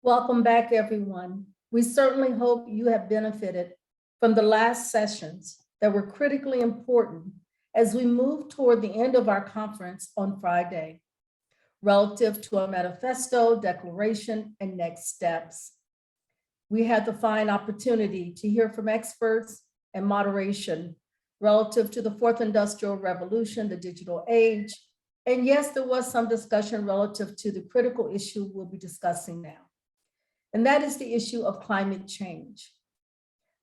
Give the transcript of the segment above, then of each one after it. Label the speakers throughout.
Speaker 1: Welcome back, everyone. We certainly hope you have benefited from the last sessions that were critically important as we move toward the end of our conference on Friday, relative to a manifesto, declaration, and next steps. We had the fine opportunity to hear from experts and moderation relative to the fourth industrial revolution, the digital age. And yes, there was some discussion relative to the critical issue we'll be discussing now. And that is the issue of climate change.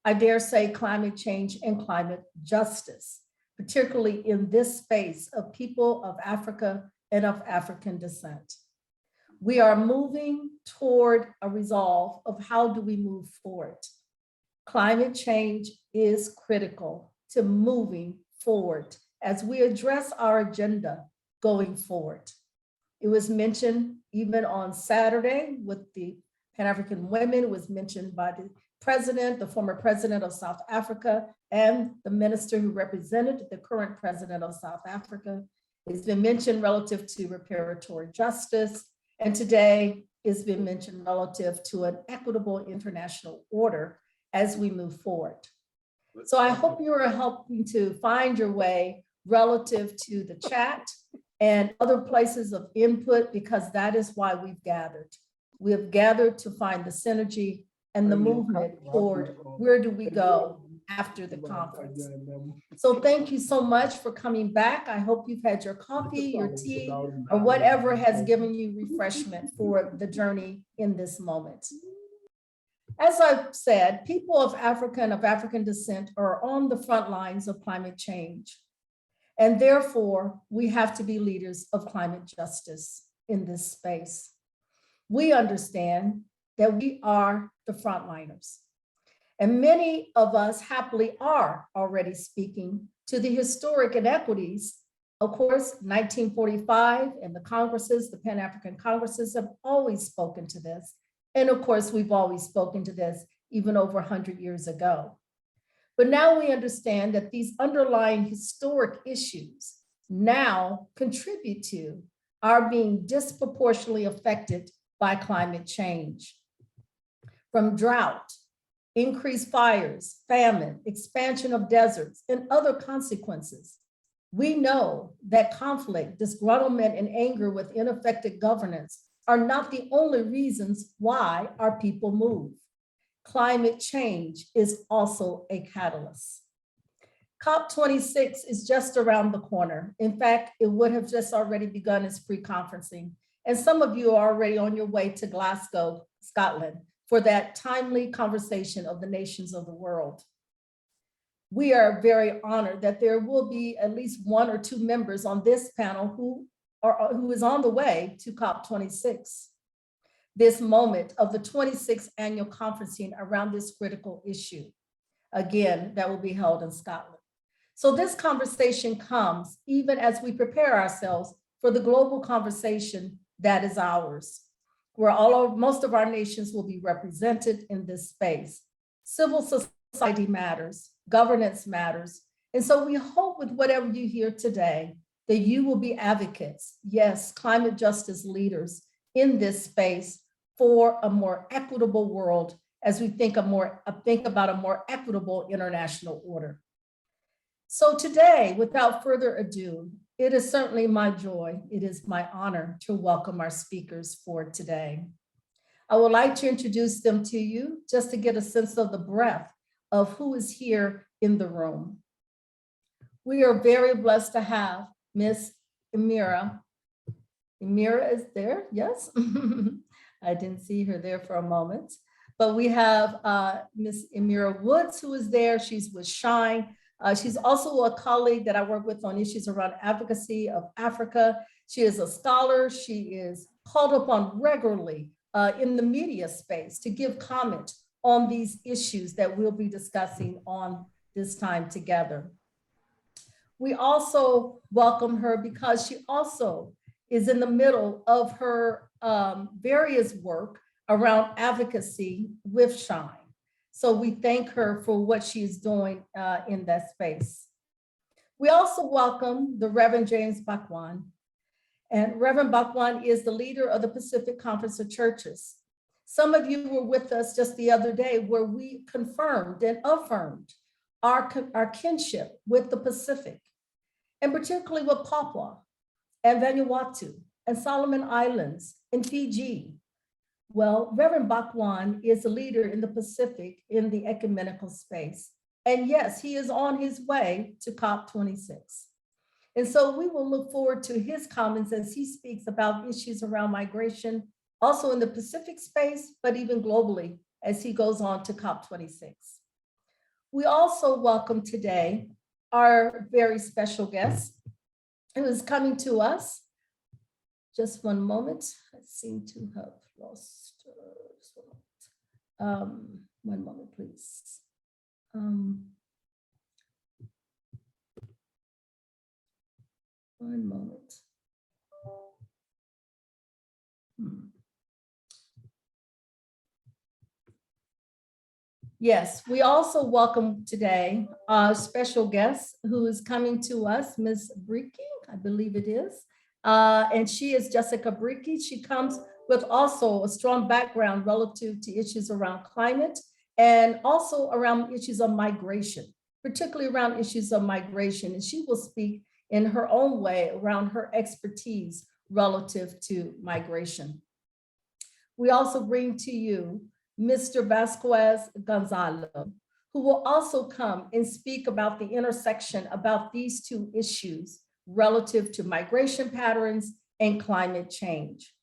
Speaker 1: I dare say climate change and climate justice, particularly in this space of people of Africa and of African descent. We are moving toward a resolve of how do we move forward. Climate change is critical to moving forward as we address our agenda going forward. It was mentioned even on Saturday with the Pan-African women, was mentioned by the president, the former president of South Africa, and the minister who represented the current president of South Africa. It's been mentioned relative to reparatory justice, and today it's been mentioned relative to an equitable international order as we move forward. So I hope you are helping to find your way relative to the chat and other places of input, because that is why we've gathered. We have gathered to find the synergy and the movement toward where do we go after the conference. So thank you so much for coming back. I hope you've had your coffee, your tea, or whatever has given you refreshment for the journey in this moment. As I've said, people of Africa and of African descent are on the front lines of climate change. And therefore, we have to be leaders of climate justice in this space. We understand that we are the frontliners. And many of us happily are already speaking to the historic inequities. Of course, 1945 and the Congresses, the Pan-African Congresses have always spoken to this. And of course, we've always spoken to this even over 100 years ago. But now we understand that these underlying historic issues now contribute to our being disproportionately affected by climate change. From drought, increased fires, famine, expansion of deserts, and other consequences, we know that conflict, disgruntlement, and anger with ineffective governance are not the only reasons why our people move. Climate change is also a catalyst. COP26 is just around the corner. In fact, it would have just already begun its pre-conferencing. And some of you are already on your way to Glasgow, Scotland, for that timely conversation of the nations of the world. We are very honored that there will be at least one or two members on this panel who is on the way to COP26. This moment of the 26th annual conferencing around this critical issue. Again, that will be held in Scotland. So this conversation comes even as we prepare ourselves for the global conversation that is ours, where most of our nations will be represented in this space. Civil society matters, governance matters. And so we hope with whatever you hear today, that you will be advocates, yes, climate justice leaders in this space for a more equitable world as we think about a more equitable international order. So today, without further ado, it is certainly my joy, it is my honor to welcome our speakers for today. I would like to introduce them to you just to get a sense of the breadth of who is here in the room. We are very blessed to have Ms. Emira. Emira is there, yes? I didn't see her there for a moment, but we have Ms. Emira Woods who is there. She's with SHINE. She's also a colleague that I work with on issues around advocacy of Africa. She is a scholar. She is called upon regularly in the media space to give comment on these issues that we'll be discussing on this time together. We also welcome her because she also is in the middle of her various work around advocacy with SHINE. So we thank her for what she's doing in that space. We also welcome the Reverend James Bhagwan. And Reverend Bhagwan is the leader of the Pacific Conference of Churches. Some of you were with us just the other day where we confirmed and affirmed our kinship with the Pacific, and particularly with Papua and Vanuatu and Solomon Islands and Fiji. Well, Reverend Bakwan is a leader in the Pacific in the ecumenical space. And yes, he is on his way to COP26. And so we will look forward to his comments as he speaks about issues around migration, also in the Pacific space, but even globally as he goes on to COP26. We also welcome today our very special guest who is coming to us. Just one moment. I seem to have lost. One moment, please. One moment. Yes, we also welcome today a special guest who is coming to us, Ms. Bricky, I believe it is. And she is Jessica Bricky. She comes with also a strong background relative to issues around climate and also around issues of migration, particularly around issues of migration. And she will speak in her own way around her expertise relative to migration. We also bring to you Mr. Vasquez Gonzalo, who will also come and speak about the intersection about these two issues relative to migration patterns and climate change.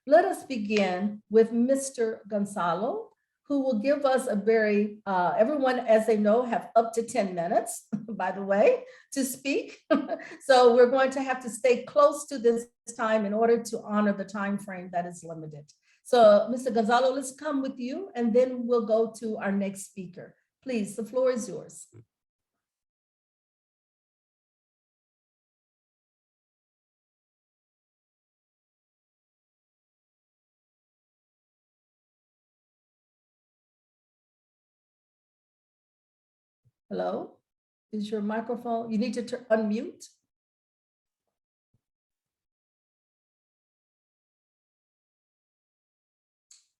Speaker 1: Let us begin with Mr. Gonzalo, who will give us a very, everyone, as they know, have up to 10 minutes, by the way, to speak. So we're going to have to stay close to this time in order to honor the time frame that is limited. So Mr. Gonzalo, let's come with you, and then we'll go to our next speaker. Please, the floor is yours. Hello, is your microphone? You need to unmute.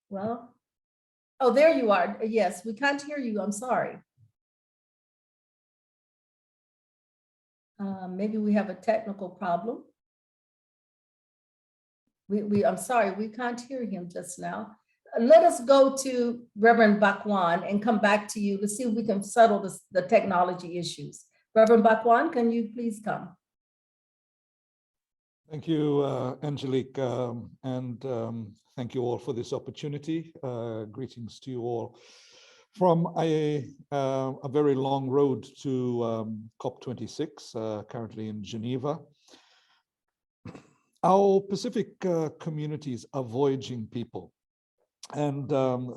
Speaker 1: Well, oh, there you are. Yes, we can't hear you. I'm sorry. Maybe we have a technical problem. I'm sorry, we can't hear him just now. Let us go to Reverend Bakwan and come back to you to see if we can settle the technology issues. Reverend Bakwan, can you please come?
Speaker 2: Thank you, Angelique, and thank you all for this opportunity. Greetings to you all from a very long road to COP26, currently in Geneva. Our Pacific communities are voyaging people. And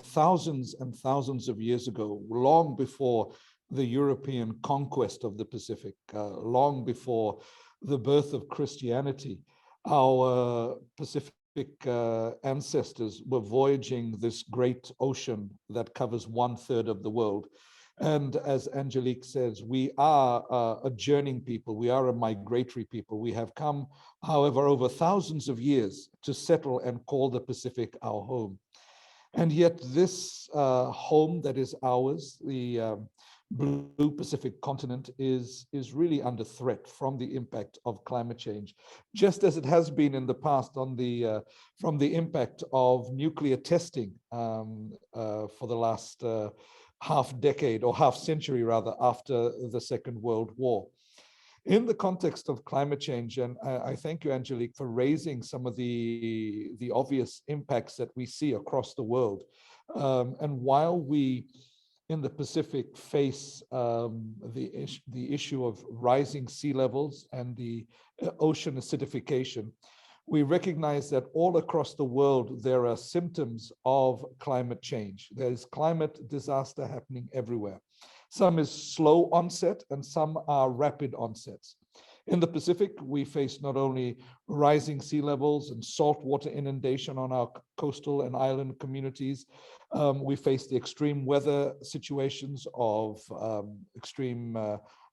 Speaker 2: thousands and thousands of years ago, long before the European conquest of the Pacific, long before the birth of Christianity, our Pacific ancestors were voyaging this great ocean that covers 1/3 of the world. And as Angelique says, we are a journeying people. We are a migratory people. We have come, however, over thousands of years to settle and call the Pacific our home. And yet this home that is ours, the blue Pacific continent, is really under threat from the impact of climate change, just as it has been in the past from the impact of nuclear testing for the last half decade, or half century rather, after the Second World War. In the context of climate change, and I thank you, Angelique, for raising some of the obvious impacts that we see across the world. And while we in the Pacific face the issue of rising sea levels and the ocean acidification, we recognize that all across the world there are symptoms of climate change. There's climate disaster happening everywhere. Some is slow onset and some are rapid onsets. In the Pacific, we face not only rising sea levels and saltwater inundation on our coastal and island communities, we face the extreme weather situations of extreme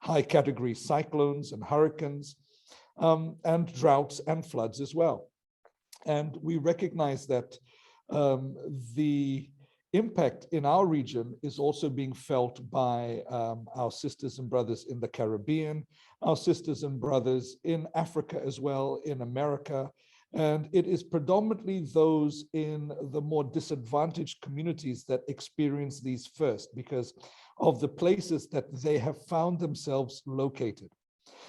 Speaker 2: high category cyclones and hurricanes, and droughts and floods as well. And we recognize that The impact in our region is also being felt by our sisters and brothers in the Caribbean, our sisters and brothers in Africa as well, in America. And it is predominantly those in the more disadvantaged communities that experience these first because of the places that they have found themselves located.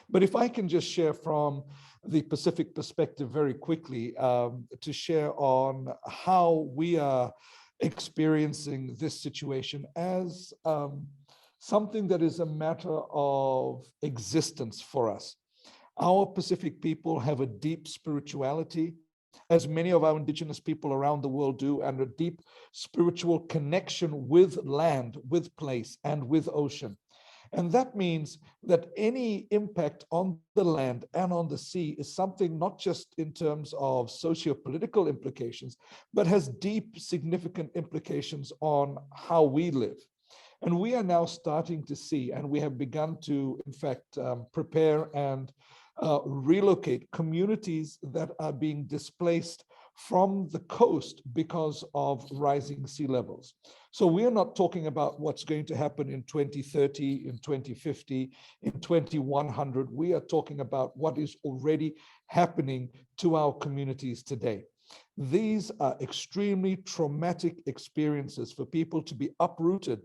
Speaker 2: But if I can just share from the Pacific perspective very quickly, to share on how we are experiencing this situation as something that is a matter of existence for us. Our Pacific people have a deep spirituality, as many of our indigenous people around the world do, and a deep spiritual connection with land, with place, and with ocean. And that means that any impact on the land and on the sea is something not just in terms of socio-political implications, but has deep, significant implications on how we live. And we are now starting to see, and we have begun to, in fact, prepare and relocate communities that are being displaced from the coast because of rising sea levels. So we are not talking about what's going to happen in 2030, in 2050, in 2100. We are talking about what is already happening to our communities today. These are extremely traumatic experiences for people to be uprooted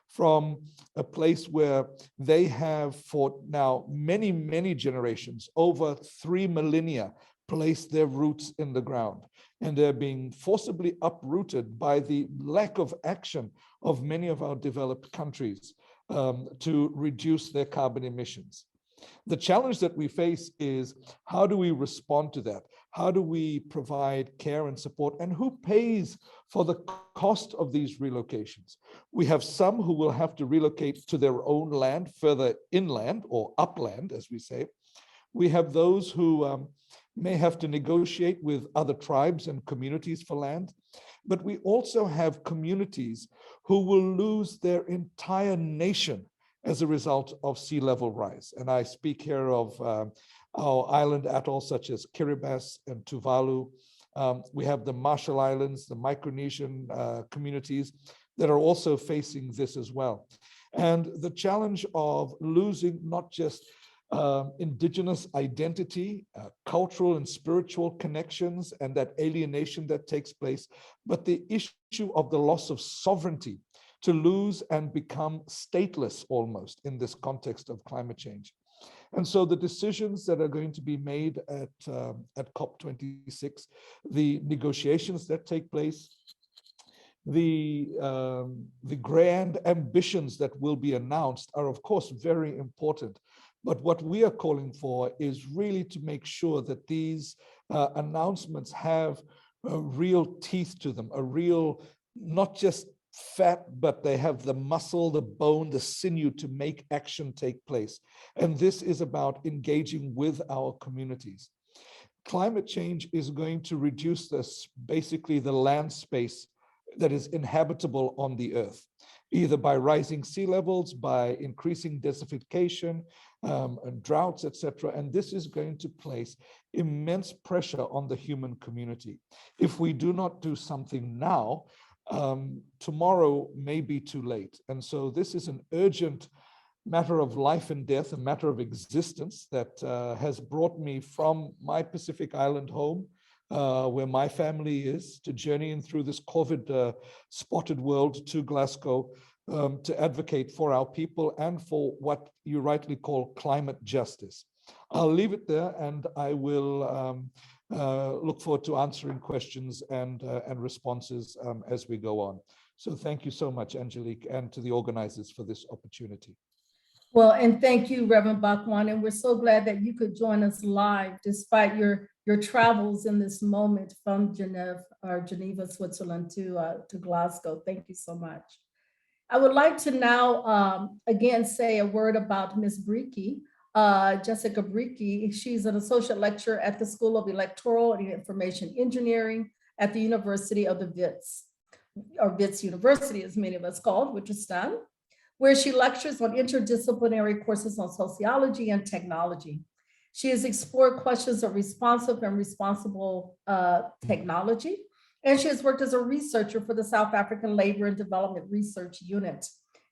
Speaker 2: from a place where they have for now many, many generations, over 3 millennia, placed their roots in the ground. And they're being forcibly uprooted by the lack of action of many of our developed countries to reduce their carbon emissions. The challenge that we face is, how do we respond to that? How do we provide care and support? And who pays for the cost of these relocations? We have some who will have to relocate to their own land, further inland or upland, as we say. We have those who may have to negotiate with other tribes and communities for land. But we also have communities who will lose their entire nation as a result of sea level rise. And I speak here of our island atolls such as Kiribati and Tuvalu. We have the Marshall Islands, the Micronesian communities that are also facing this as well. And the challenge of losing not just indigenous identity, cultural and spiritual connections, and that alienation that takes place, but the issue of the loss of sovereignty, to lose and become stateless almost in this context of climate change. And so the decisions that are going to be made at COP26, the negotiations that take place, the grand ambitions that will be announced are of course very important. But what we are calling for is really to make sure that these announcements have real teeth to them, a real, not just fat, but they have the muscle, the bone, the sinew to make action take place. And this is about engaging with our communities. Climate change is going to reduce this, basically the land space that is inhabitable on the earth, either by rising sea levels, by increasing desertification, and droughts, etc. And this is going to place immense pressure on the human community. If we do not do something now, tomorrow may be too late. And so this is an urgent matter of life and death, a matter of existence that has brought me from my Pacific Island home, where my family is, to journeying through this COVID spotted world to Glasgow, to advocate for our people and for what you rightly call climate justice. I'll leave it there, and I will look forward to answering questions and responses as we go on. So thank you so much, Angelique, and to the organizers for this opportunity.
Speaker 1: Well, and thank you, Reverend Bhagwan, and we're so glad that you could join us live despite your travels in this moment from Geneva, Switzerland to Glasgow. Thank you so much. I would like to now again say a word about Ms. Brieke, Jessica Brieke. She's an associate lecturer at the School of Electoral and Information Engineering at the University of the Wits, or Wits University, as many of us called, which is done, where she lectures on interdisciplinary courses on sociology and technology. She has explored questions of responsive and responsible technology, And she has worked as a researcher for the South African Labor and Development Research Unit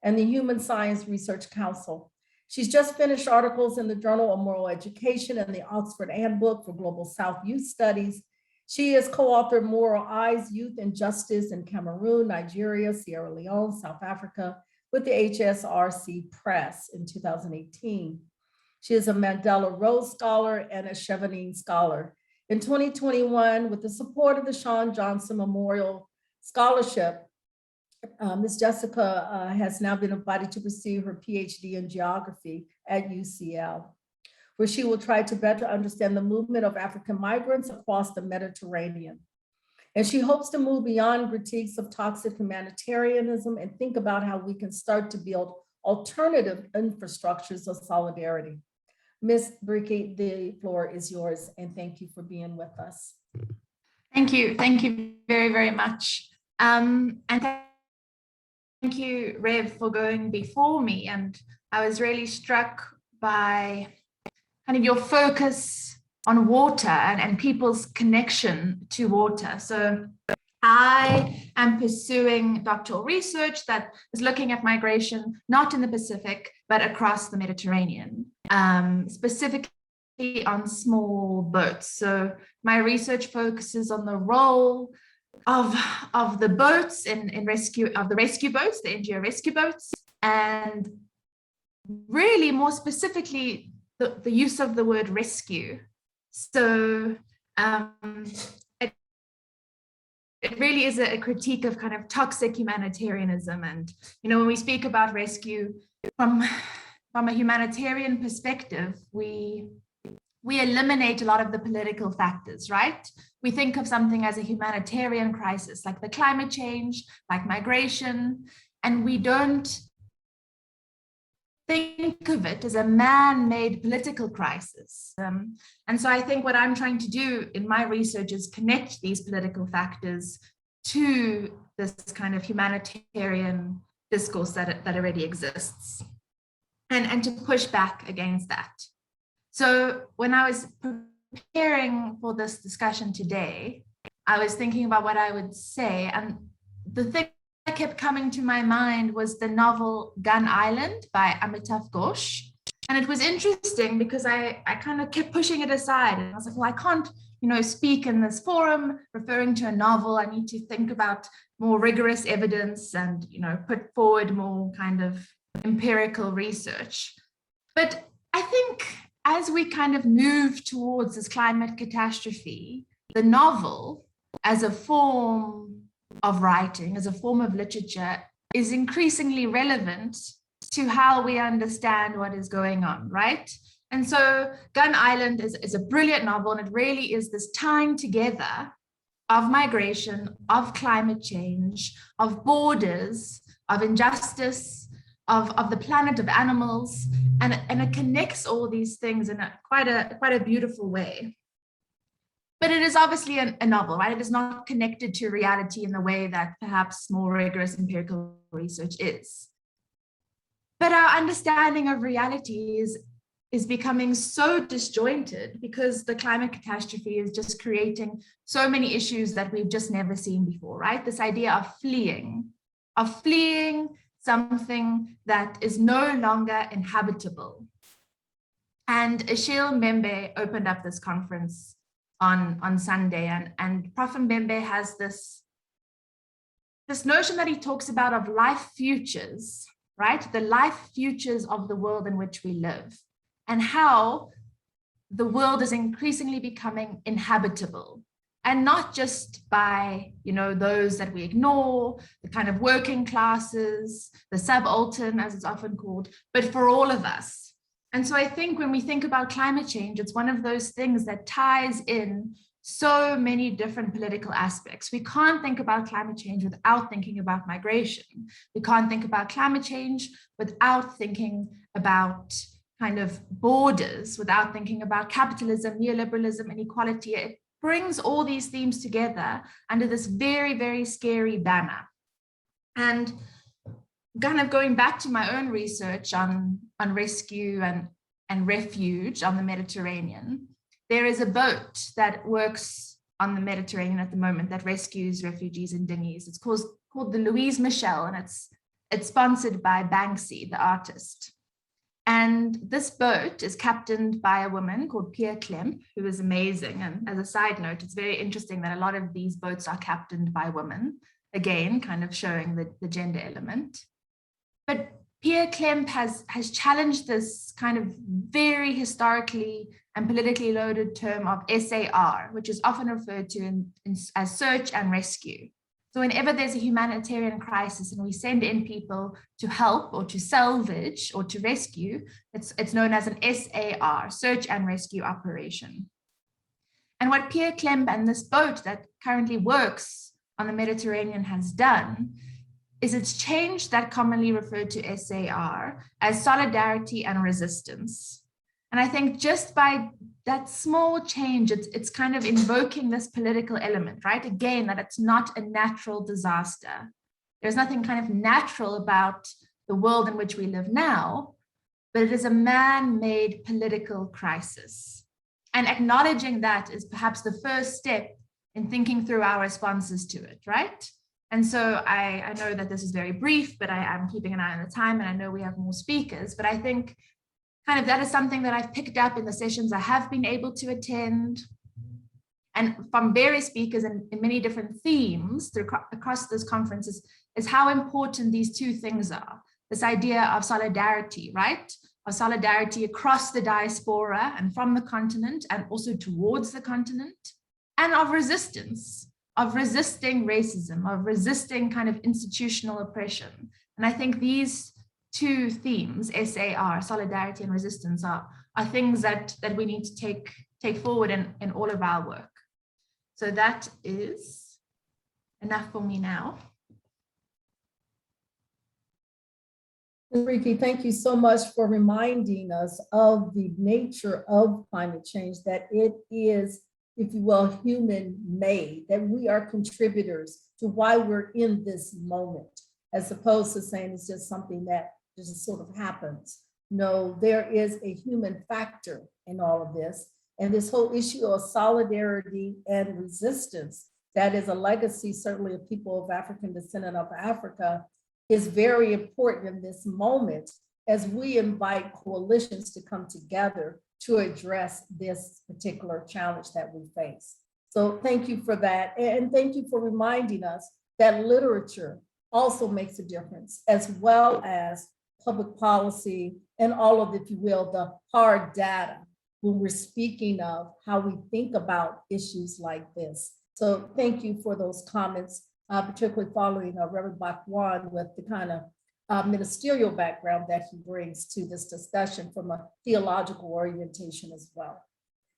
Speaker 1: and the Human Science Research Council. She's just finished articles in the Journal of Moral Education and the Oxford Handbook for Global South Youth Studies. She has co-authored Moral Eyes, Youth and Justice in Cameroon, Nigeria, Sierra Leone, South Africa with the HSRC Press in 2018. She is a Mandela Rhodes Scholar and a Chevening Scholar. In 2021, with the support of the Sean Johnson Memorial Scholarship, Ms. Jessica has now been invited to pursue her PhD in geography at UCL, where she will try to better understand the movement of African migrants across the Mediterranean. And she hopes to move beyond critiques of toxic humanitarianism and think about how we can start to build alternative infrastructures of solidarity. Ms. Bricky, the floor is yours, and thank you for being with us.
Speaker 3: Thank you very, very much. And thank you, Rev, for going before me. And I was really struck by kind of your focus on water and people's connection to water. So I am pursuing doctoral research that is looking at migration, not in the Pacific, but across the Mediterranean, specifically on small boats. So my research focuses on the role of the boats in rescue, of the rescue boats, the NGO rescue boats, and really more specifically, the use of the word rescue. So it really is a critique of kind of toxic humanitarianism. And, you know, when we speak about rescue from a humanitarian perspective, we eliminate a lot of the political factors, right? We think of something as a humanitarian crisis, like the climate change, like migration, and we don't think of it as a man-made political crisis. And so I think what I'm trying to do in my research is connect these political factors to this kind of humanitarian discourse that already exists, and to push back against that. So when I was preparing for this discussion today, I was thinking about what I would say, and the thing that kept coming to my mind was the novel Gun Island by Amitav Ghosh. And it was interesting because I kind of kept pushing it aside. And I was like, well, I can't, you know, speak in this forum referring to a novel. I need to think about more rigorous evidence and, you know, put forward more kind of empirical research. But I think as we kind of move towards this climate catastrophe, the novel as a form of writing, as a form of literature, is increasingly relevant to how we understand what is going on, right? And so Gun Island is a brilliant novel, and it really is this tying together of migration, of climate change, of borders, of injustice, of the planet, of animals, and it connects all these things in quite a beautiful way. But it is obviously a novel, right? It is not connected to reality in the way that perhaps more rigorous empirical research is. But our understanding of reality is becoming so disjointed because the climate catastrophe is just creating so many issues that we've just never seen before, right? This idea of fleeing something that is no longer inhabitable. And Achille Mbembe opened up this conference on Sunday, and Prof. Mbembe has this notion that he talks about of life futures, right? The life futures of the world in which we live, and how the world is increasingly becoming inhabitable, and not just by, you know, those that we ignore, the kind of working classes, the subaltern, as it's often called, but for all of us. And so I think when we think about climate change, it's one of those things that ties in so many different political aspects. We can't think about climate change without thinking about migration. We can't think about climate change without thinking about kind of borders, without thinking about capitalism, neoliberalism, inequality. It brings all these themes together under this very, very scary banner. And kind of going back to my own research on rescue and refuge on the Mediterranean, there is a boat that works on the Mediterranean at the moment that rescues refugees in dinghies. It's called the Louise Michel, and it's sponsored by Banksy, the artist. And this boat is captained by a woman called Pia Klemp, who is amazing. And as a side note, it's very interesting that a lot of these boats are captained by women, again, kind of showing the gender element. But Pia Klemp has challenged this kind of very historically and politically loaded term of SAR, which is often referred to as search and rescue. So whenever there's a humanitarian crisis and we send in people to help or to salvage or to rescue, it's known as an SAR, search and rescue operation. And what Pia Klemp and this boat that currently works on the Mediterranean has done is it's changed that commonly referred to SAR as solidarity and resistance. And I think just by that small change, it's kind of invoking this political element, right? Again, that it's not a natural disaster. There's nothing kind of natural about the world in which we live now, but it is a man-made political crisis. And acknowledging that is perhaps the first step in thinking through our responses to it, right? And so I know that this is very brief, but I'm keeping an eye on the time, and I know we have more speakers, but I think kind of that is something that I've picked up in the sessions I have been able to attend, and from various speakers in many different themes across this conference is how important these two things are. This idea of solidarity, right? Of solidarity across the diaspora and from the continent and also towards the continent, and of resistance, of resisting racism, of resisting kind of institutional oppression. And I think these two themes, SAR, solidarity and resistance, are things that we need to take forward in all of our work. So that is enough for me now.
Speaker 1: Enrique, thank you so much for reminding us of the nature of climate change, that it is, if you will, human-made, that we are contributors to why we're in this moment, as opposed to saying it's just something that just sort of happens. No, there is a human factor in all of this. And this whole issue of solidarity and resistance, that is a legacy certainly of people of African descent and of Africa, is very important in this moment as we invite coalitions to come together to address this particular challenge that we face. So thank you for that. And thank you for reminding us that literature also makes a difference, as well as public policy and all of, if you will, the hard data when we're speaking of how we think about issues like this. So thank you for those comments, particularly following Reverend Bakwan with the kind of ministerial background that he brings to this discussion from a theological orientation as well.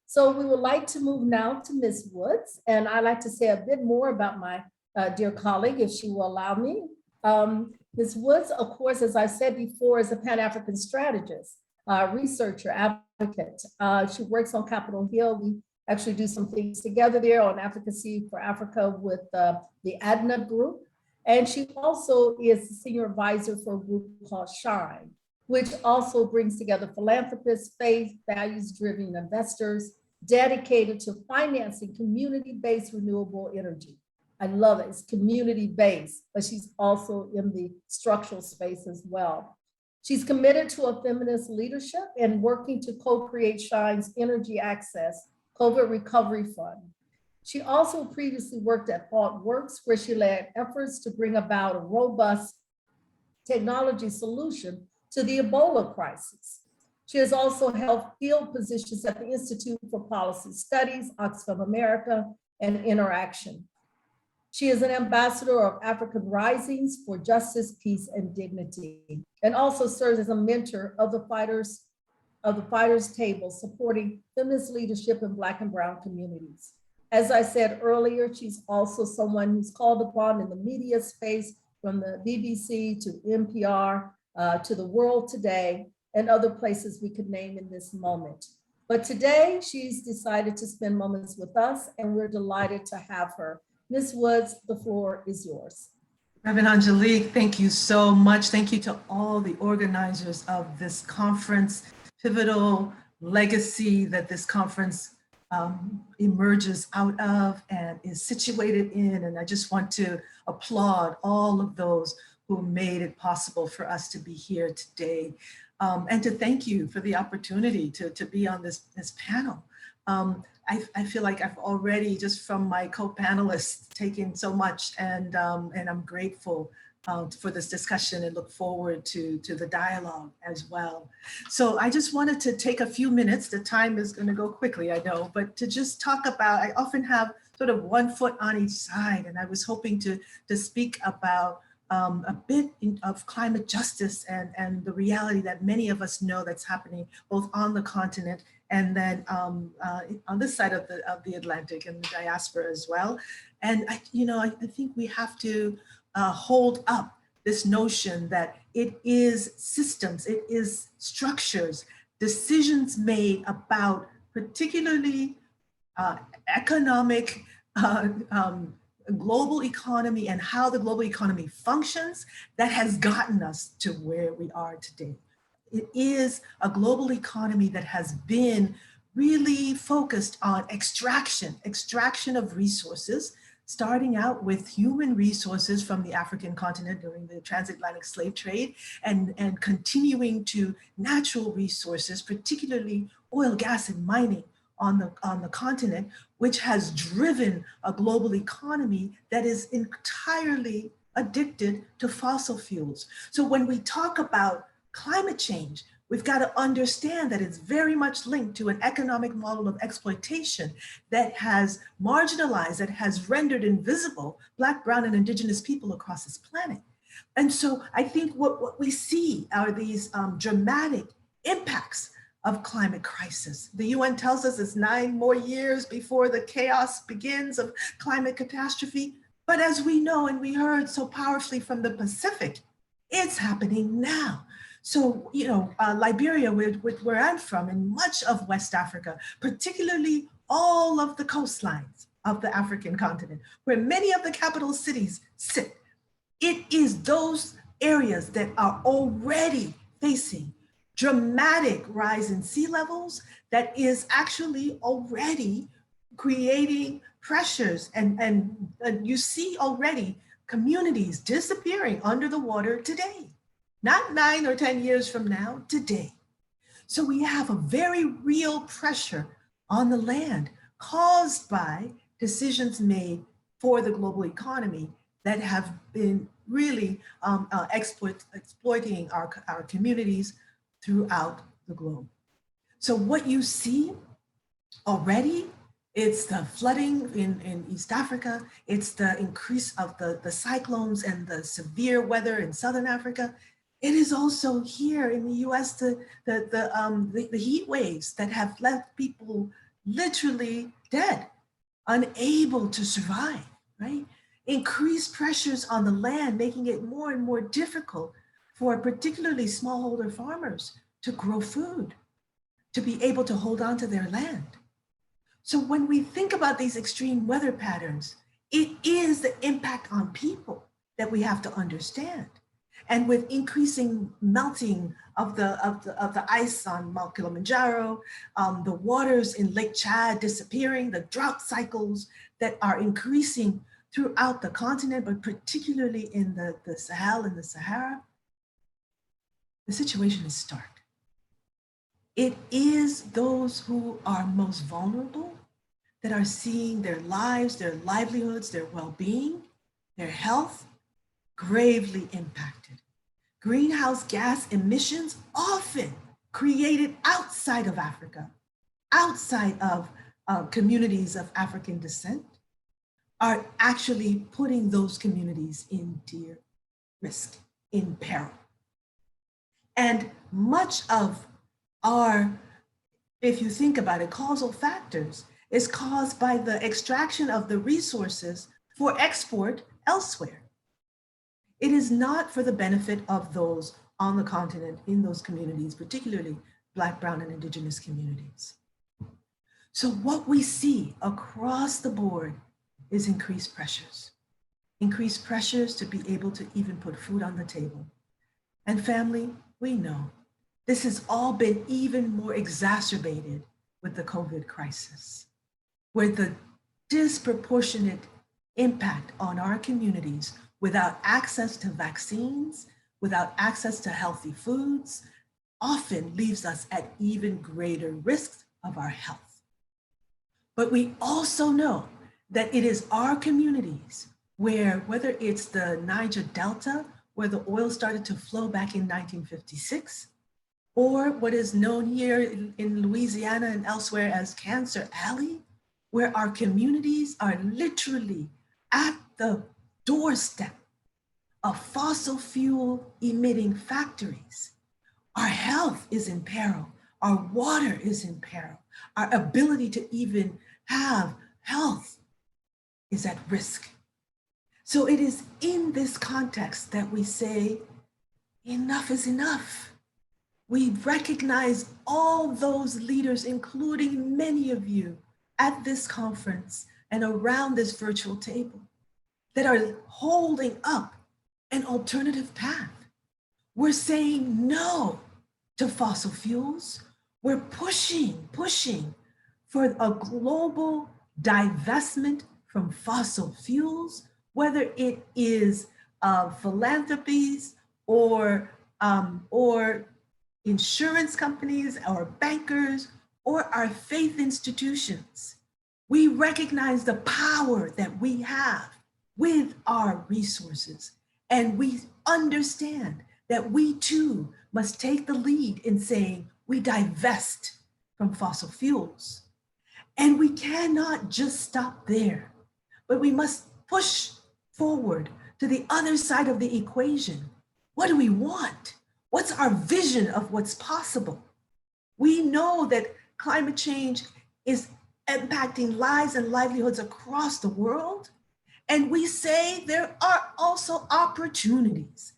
Speaker 1: So we would like to move now to Ms. Woods, and I'd like to say a bit more about my dear colleague, if she will allow me. Ms. Woods, of course, as I said before, is a Pan-African strategist, researcher, advocate. She works on Capitol Hill. We actually do some things together there on advocacy for Africa with the ADNA group. And she also is the senior advisor for a group called SHINE, which also brings together philanthropists, faith, values-driven investors dedicated to financing community-based renewable energy. I love it, it's community-based, but she's also in the structural space as well. She's committed to a feminist leadership and working to co-create SHINE's Energy Access COVID Recovery Fund. She also previously worked at ThoughtWorks, where she led efforts to bring about a robust technology solution to the Ebola crisis. She has also held field positions at the Institute for Policy Studies, Oxfam America, and Interaction. She is an ambassador of African Risings for Justice, Peace, and Dignity, and also serves as a mentor of the Fighters Table, supporting feminist leadership in Black and Brown communities. As I said earlier, she's also someone who's called upon in the media space, from the BBC to NPR to the World Today and other places we could name in this moment. But today she's decided to spend moments with us, and we're delighted to have her. Ms. Woods, the floor is yours.
Speaker 4: Reverend Angelique, thank you so much. Thank you to all the organizers of this conference, pivotal legacy that this conference emerges out of and is situated in. And I just want to applaud all of those who made it possible for us to be here today. And to thank you for the opportunity to be on this panel. I feel like I've already, just from my co-panelists, taken so much, and I'm grateful for this discussion and look forward to the dialogue as well. So I just wanted to take a few minutes, the time is going to go quickly, I know, but to just talk about, I often have sort of one foot on each side, and I was hoping to speak about a bit of climate justice and the reality that many of us know that's happening both on the continent and then on this side of the Atlantic and the diaspora as well. And I think we have to hold up this notion that it is systems, it is structures, decisions made about particularly economic, global economy and how the global economy functions that has gotten us to where we are today. It is a global economy that has been really focused on extraction of resources, starting out with human resources from the African continent during the transatlantic slave trade and continuing to natural resources, particularly oil, gas, and mining on the continent, which has driven a global economy that is entirely addicted to fossil fuels. So when we talk about climate change, we've got to understand that it's very much linked to an economic model of exploitation that has marginalized, that has rendered invisible Black, Brown, and Indigenous people across this planet. And so I think what we see are these dramatic impacts of climate crisis. The UN tells us it's 9 more years before the chaos begins of climate catastrophe. But as we know, and we heard so powerfully from the Pacific, it's happening now. So, Liberia, where I'm from, and much of West Africa, particularly all of the coastlines of the African continent, where many of the capital cities sit, it is those areas that are already facing dramatic rise in sea levels that is actually already creating pressures. And you see already communities disappearing under the water today, not 9 or 10 years from now, today. So we have a very real pressure on the land caused by decisions made for the global economy that have been really exploiting our communities throughout the globe. So what you see already, it's the flooding in East Africa, it's the increase of the cyclones and the severe weather in Southern Africa. It is also here in the US, the heat waves that have left people literally dead, unable to survive, right? Increased pressures on the land, making it more and more difficult for particularly smallholder farmers to grow food, to be able to hold on to their land. So when we think about these extreme weather patterns, it is the impact on people that we have to understand. And with increasing melting of the ice on Mount Kilimanjaro, the waters in Lake Chad disappearing, the drought cycles that are increasing throughout the continent, but particularly in the Sahel and the Sahara, the situation is stark. It is those who are most vulnerable that are seeing their lives, their livelihoods, their well-being, their health gravely impacted. Greenhouse gas emissions, often created outside of Africa, outside of communities of African descent, are actually putting those communities in dire risk, in peril. And much of our, if you think about it, causal factors is caused by the extraction of the resources for export elsewhere. It is not for the benefit of those on the continent in those communities, particularly Black, Brown, and Indigenous communities. So what we see across the board is increased pressures to be able to even put food on the table. And family, we know this has all been even more exacerbated with the COVID crisis. where the disproportionate impact on our communities without access to vaccines, without access to healthy foods, often leaves us at even greater risk of our health. But we also know that it is our communities where, whether it's the Niger Delta, where the oil started to flow back in 1956, or what is known here in Louisiana and elsewhere as Cancer Alley, where our communities are literally at the doorstep of fossil fuel emitting factories. Our health is in peril. Our water is in peril. Our ability to even have health is at risk. So it is in this context that we say, enough is enough. We recognize all those leaders, including many of you at this conference and around this virtual table, that are holding up an alternative path. We're saying no to fossil fuels. We're pushing for a global divestment from fossil fuels, whether it is philanthropies or insurance companies or bankers or our faith institutions. We recognize the power that we have with our resources, and we understand that we too must take the lead in saying we divest from fossil fuels. And we cannot just stop there, but we must push forward to the other side of the equation. What do we want? What's our vision of what's possible? We know that climate change is impacting lives and livelihoods across the world. And we say there are also opportunities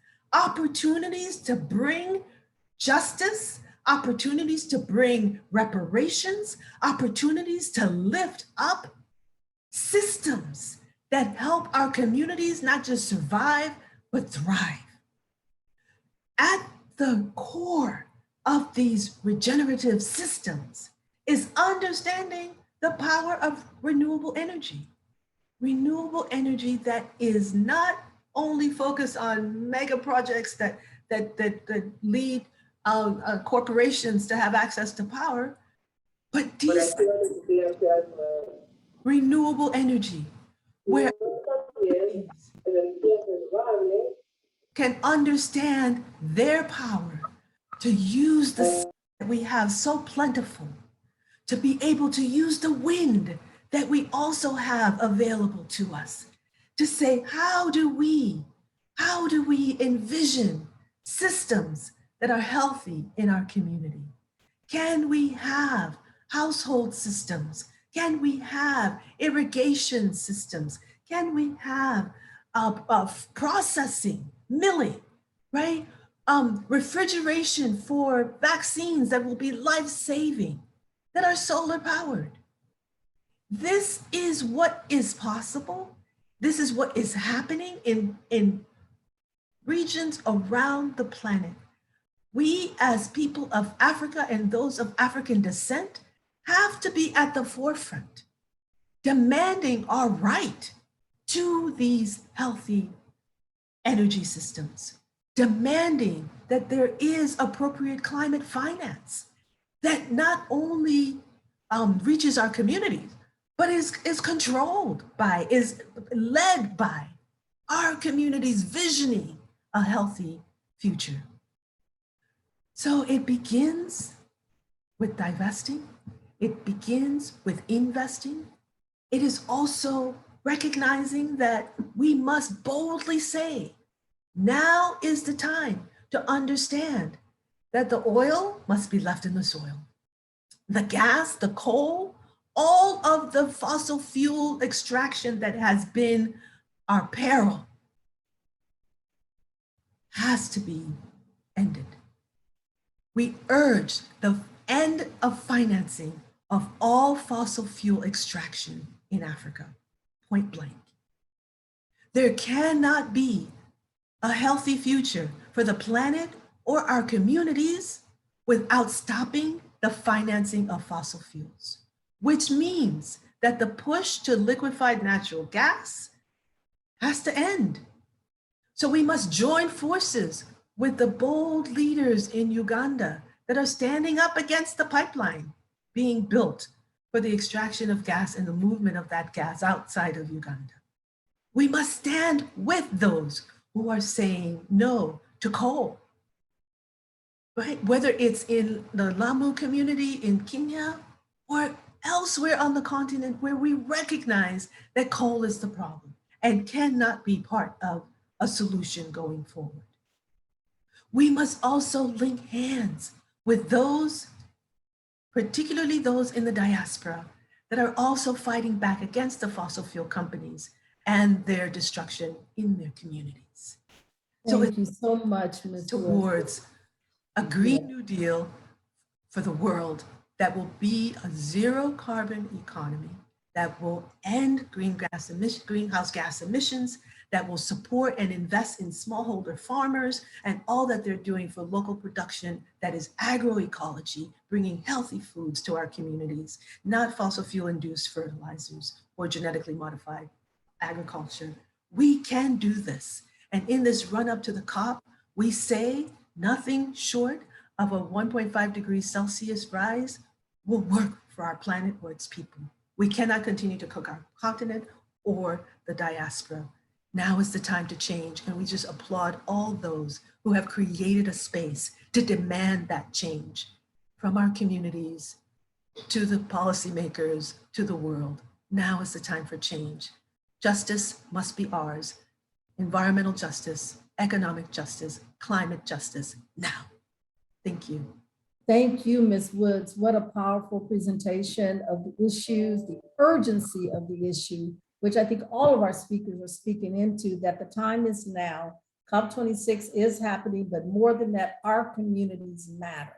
Speaker 4: to bring justice, opportunities to bring reparations, opportunities to lift up systems that help our communities not just survive, but thrive. At the core of these regenerative systems is understanding the power of renewable energy that is not only focused on mega projects that lead corporations to have access to power, but renewable energy where can understand their power to use the sun that we have so plentiful, to be able to use the wind that we also have available to us, to say, how do we envision systems that are healthy in our community? Can we have household systems? Can we have irrigation systems? Can we have processing, milling, right? Refrigeration for vaccines that will be life-saving, that are solar powered. This is what is possible. This is what is happening in regions around the planet. We as people of Africa and those of African descent have to be at the forefront, demanding our right to these healthy energy systems, demanding that there is appropriate climate finance that not only reaches our communities, but is controlled by, is led by our communities visioning a healthy future. So it begins with divesting. It begins with investing. It is also recognizing that we must boldly say, now is the time to understand that the oil must be left in the soil. The gas, the coal, all of the fossil fuel extraction that has been our peril has to be ended. We urge the end of financing of all fossil fuel extraction in Africa, point blank. There cannot be a healthy future for the planet or our communities without stopping the financing of fossil fuels, which means that the push to liquefied natural gas has to end. So we must join forces with the bold leaders in Uganda that are standing up against the pipeline being built for the extraction of gas and the movement of that gas outside of Uganda. We must stand with those who are saying no to coal, right? Whether it's in the Lamu community in Kenya or elsewhere on the continent where we recognize that coal is the problem and cannot be part of a solution going forward. We must also link hands with those, particularly those in the diaspora, that are also fighting back against the fossil fuel companies and their destruction in their communities. So
Speaker 1: Thank you so much, Ms. Woods.
Speaker 4: towards a Green New Deal for the world that will be a zero carbon economy, that will end greenhouse gas emissions, that will support and invest in smallholder farmers and all that they're doing for local production that is agroecology, bringing healthy foods to our communities, not fossil fuel induced fertilizers or genetically modified agriculture. We can do this. And in this run up to the COP, we say nothing short of a 1.5 degrees Celsius rise will work for our planet or its people. We cannot continue to cook our continent or the diaspora. Now is the time to change, and we just applaud all those who have created a space to demand that change from our communities to the policymakers to the world. Now is the time for change. Justice must be ours. Environmental justice, economic justice, climate justice, now. Thank you.
Speaker 1: Thank you, Ms. Woods. What a powerful presentation of the issues, the urgency of the issue, which I think all of our speakers are speaking into, that the time is now. COP26 is happening, but more than that, our communities matter,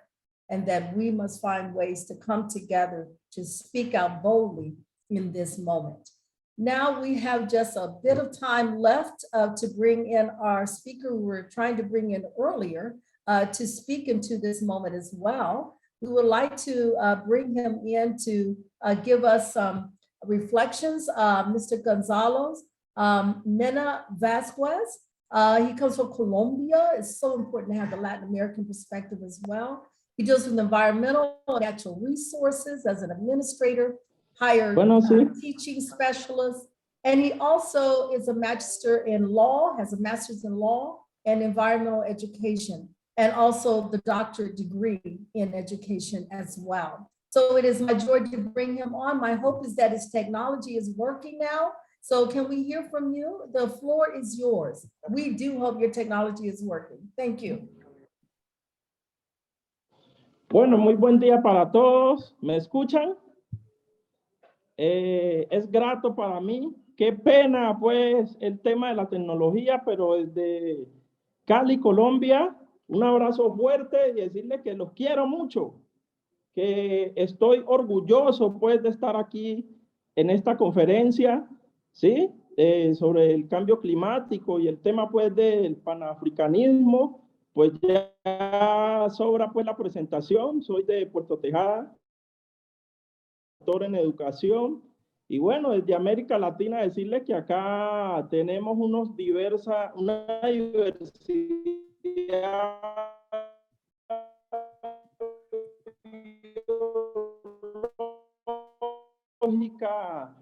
Speaker 1: and that we must find ways to come together to speak out boldly in this moment. Now we have just a bit of time left to bring in our speaker we were trying to bring in earlier to speak into this moment as well. We would like to bring him in to give us some reflections. Mr. Gonzalo Mena Vasquez, he comes from Colombia. It's so important to have the Latin American perspective as well. He deals with environmental and natural resources as an administrator, hired teaching specialist, and he also is a magister in law, has a master's in law and environmental education, and also the doctorate degree in education as well. So it is my joy to bring him on. My hope is that his technology is working now. So can we hear from you? The floor is yours. We do hope your technology is working. Thank you.
Speaker 5: Bueno, muy buen día para todos. ¿Me escuchan? Es grato para mí. Qué pena, pues, el tema de la tecnología, pero desde Cali, Colombia, un abrazo fuerte y decirle que los quiero mucho, que estoy orgulloso, pues, de estar aquí en esta conferencia, ¿sí? Sobre el cambio climático y el tema, pues, del panafricanismo. Pues ya sobra, pues, la presentación. Soy de Puerto Tejada, doctor en educación, y bueno, desde América Latina decirle que acá tenemos una diversidad biológica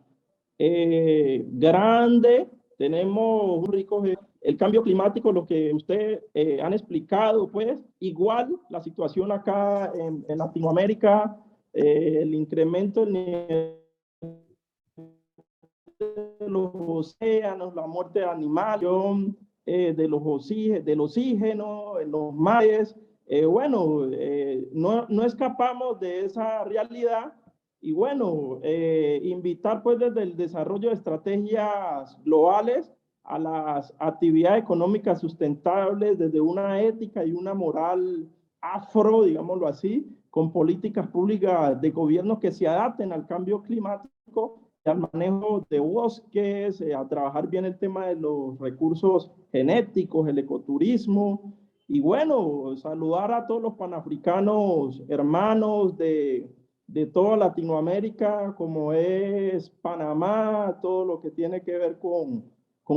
Speaker 5: grande, tenemos un rico el cambio climático, lo que ustedes han explicado, pues igual la situación acá en Latinoamérica, el incremento de los océanos, la muerte de animales, del oxígeno, en los mares. Bueno, no escapamos de esa realidad y bueno, invitar pues desde el desarrollo de estrategias globales a las actividades económicas sustentables desde una ética y una moral afro, digámoslo así, con políticas públicas de gobierno que se adapten al cambio climático, al manejo de bosques, a trabajar bien el tema de los recursos genéticos, el ecoturismo, y bueno, saludar a todos los panafricanos hermanos de de toda Latinoamérica, como es Panamá, todo lo que tiene que ver con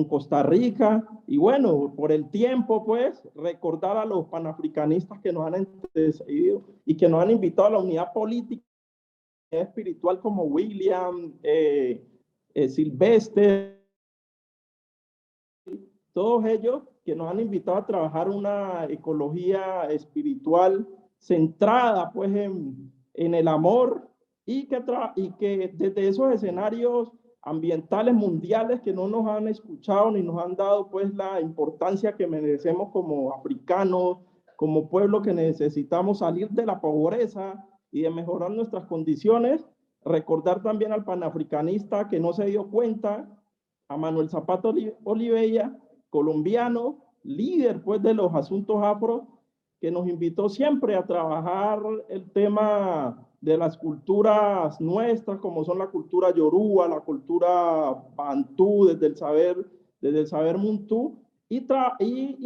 Speaker 5: Costa Rica. Y bueno, por el tiempo, pues, recordar a los panafricanistas que nos han antecedido y que nos han invitado a la unidad política y espiritual, como William, Silvestre, todos ellos que nos han invitado a trabajar una ecología espiritual centrada pues en el amor y que desde esos escenarios ambientales mundiales que no nos han escuchado ni nos han dado pues la importancia que merecemos como africanos, como pueblo que necesitamos salir de la pobreza y de mejorar nuestras condiciones, recordar también al panafricanista que no se dio cuenta, a Manuel Zapata Oliveira, colombiano, líder pues de los asuntos afro, que nos invitó siempre a trabajar el tema de las culturas nuestras, como son la cultura yoruba, la cultura bantú, desde el saber muntú, y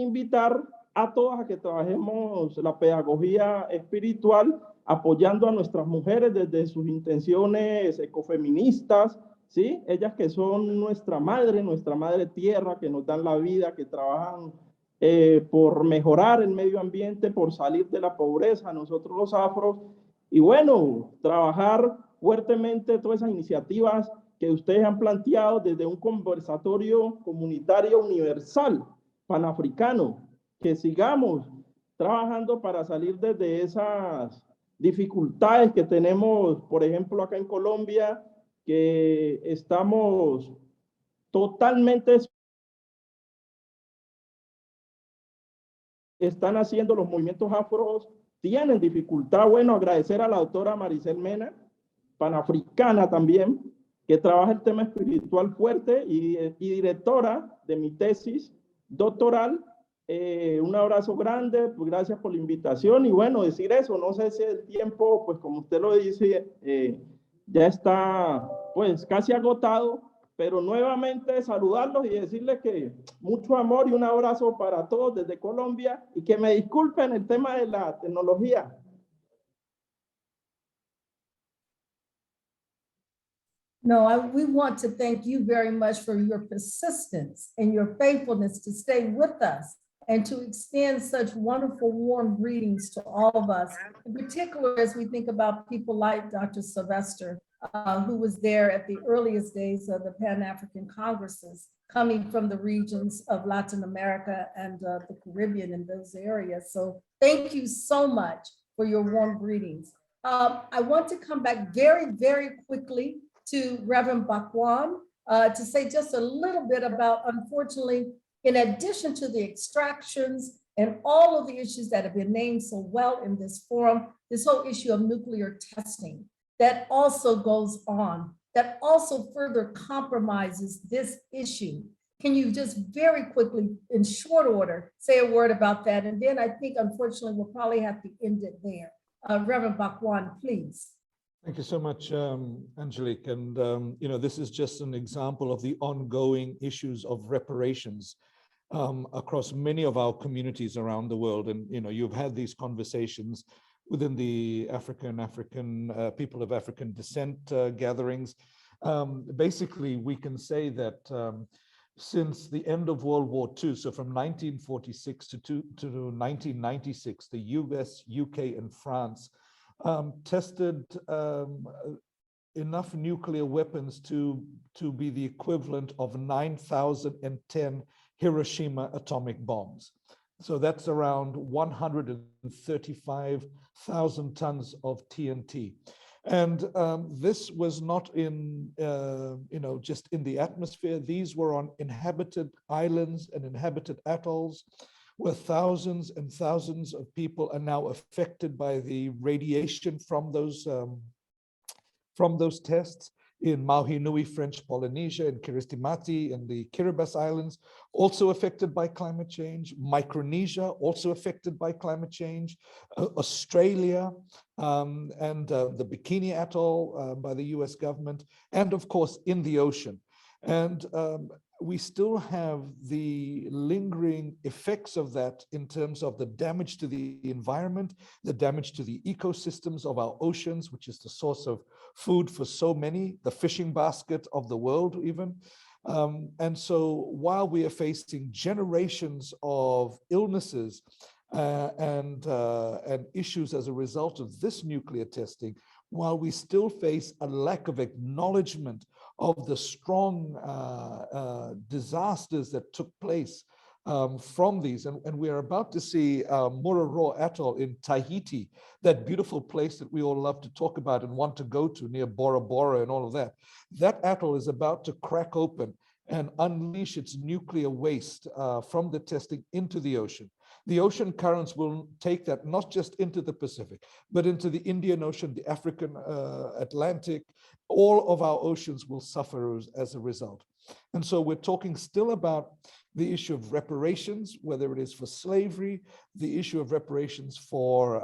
Speaker 5: invitar a todas a que trabajemos la pedagogía espiritual, apoyando a nuestras mujeres desde sus intenciones ecofeministas, ¿sí? Ellas que son nuestra madre tierra, que nos dan la vida, que trabajan por mejorar el medio ambiente, por salir de la pobreza, nosotros los afros, y bueno, trabajar fuertemente todas esas iniciativas que ustedes han planteado desde un conversatorio comunitario universal, panafricano, que sigamos trabajando para salir desde esas dificultades que tenemos, por ejemplo, acá en Colombia, que estamos totalmente, están haciendo los movimientos afros, tienen dificultad. Bueno, agradecer a la doctora Maricel Mena, panafricana también, que trabaja el tema espiritual fuerte y directora de mi tesis doctoral. Un abrazo grande, pues gracias por la invitación y bueno, decir eso, no sé si el tiempo, pues como usted lo dice, ya está pues casi agotado, pero nuevamente saludarlos y decirles que mucho amor y un abrazo para todos desde Colombia y que me disculpen el tema de la tecnología.
Speaker 1: No, we want to thank you very much for your persistence and your faithfulness to stay with us and to extend such wonderful, warm greetings to all of us, in particular as we think about people like Dr. Sylvester, who was there at the earliest days of the Pan-African Congresses, coming from the regions of Latin America and the Caribbean and those areas. So thank you so much for your warm greetings. I want to come back very, very quickly to Reverend Bakwan to say just a little bit about, unfortunately, in addition to the extractions and all of the issues that have been named so well in this forum, this whole issue of nuclear testing that also goes on, that also further compromises this issue. Can you just very quickly, in short order, say a word about that? And then I think, unfortunately, we'll probably have to end it there. Reverend Bakwan, please.
Speaker 2: Thank you so much, Angelique. And, you know, this is just an example of the ongoing issues of reparations across many of our communities around the world. And, you know, you've had these conversations within the African people of African descent gatherings. Basically, we can say that since the end of World War II, so from 1946 to 1996, the US, UK, and France tested enough nuclear weapons to be the equivalent of 9,010 Hiroshima atomic bombs. So that's around 135,000 tons of TNT. And this was not in, you know, just in the atmosphere. These were on inhabited islands and inhabited atolls, where thousands and thousands of people are now affected by the radiation from those tests in Maui, French Polynesia, in Kiristimati, and the Kiribati Islands, also affected by climate change. Micronesia, also affected by climate change. Australia, and the Bikini Atoll by the US government, and of course in the ocean. And we still have the lingering effects of that in terms of the damage to the environment, the damage to the ecosystems of our oceans, which is the source of food for so many, the fishing basket of the world even. And so while we are facing generations of illnesses and issues as a result of this nuclear testing, while we still face a lack of acknowledgement of the strong disasters that took place from these. And we are about to see Mururoa Atoll in Tahiti, that beautiful place that we all love to talk about and want to go to near Bora Bora and all of that. That atoll is about to crack open and unleash its nuclear waste from the testing into the ocean. The ocean currents will take that not just into the Pacific, but into the Indian Ocean, the African Atlantic. All of our oceans will suffer as a result. And so we're talking still about the issue of reparations, whether it is for slavery, the issue of reparations for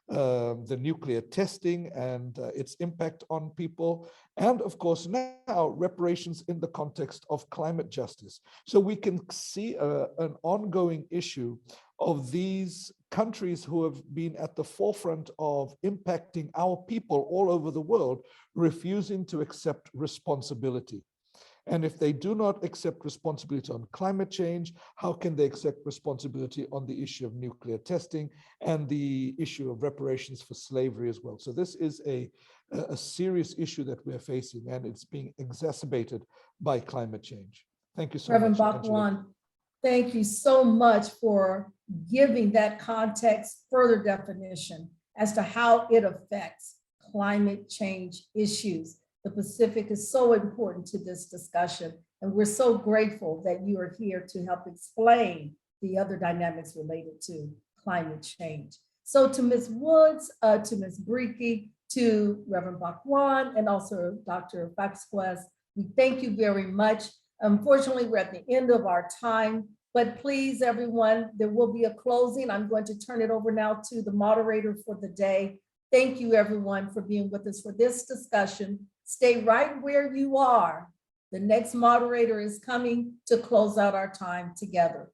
Speaker 2: the nuclear testing and its impact on people, and of course now reparations in the context of climate justice. So we can see an ongoing issue of these countries who have been at the forefront of impacting our people all over the world, refusing to accept responsibility. And if they do not accept responsibility on climate change, how can they accept responsibility on the issue of nuclear testing and the issue of reparations for slavery as well? So this is a serious issue that we're facing, and it's being exacerbated by climate change. Thank you so
Speaker 1: Reverend
Speaker 2: much, Angela.
Speaker 1: Bhagwan, thank you so much for giving that context, further definition as to how it affects climate change issues. The Pacific is so important to this discussion, and we're so grateful that you are here to help explain the other dynamics related to climate change. So to Ms. Woods, to Ms. Brieke, to Reverend Bhagwan, and also Dr. Vasquez, we thank you very much. Unfortunately, we're at the end of our time, but please, everyone, there will be a closing. I'm going to turn it over now to the moderator for the day. Thank you, everyone, for being with us for this discussion. Stay right where you are. The next moderator is coming to close out our time together.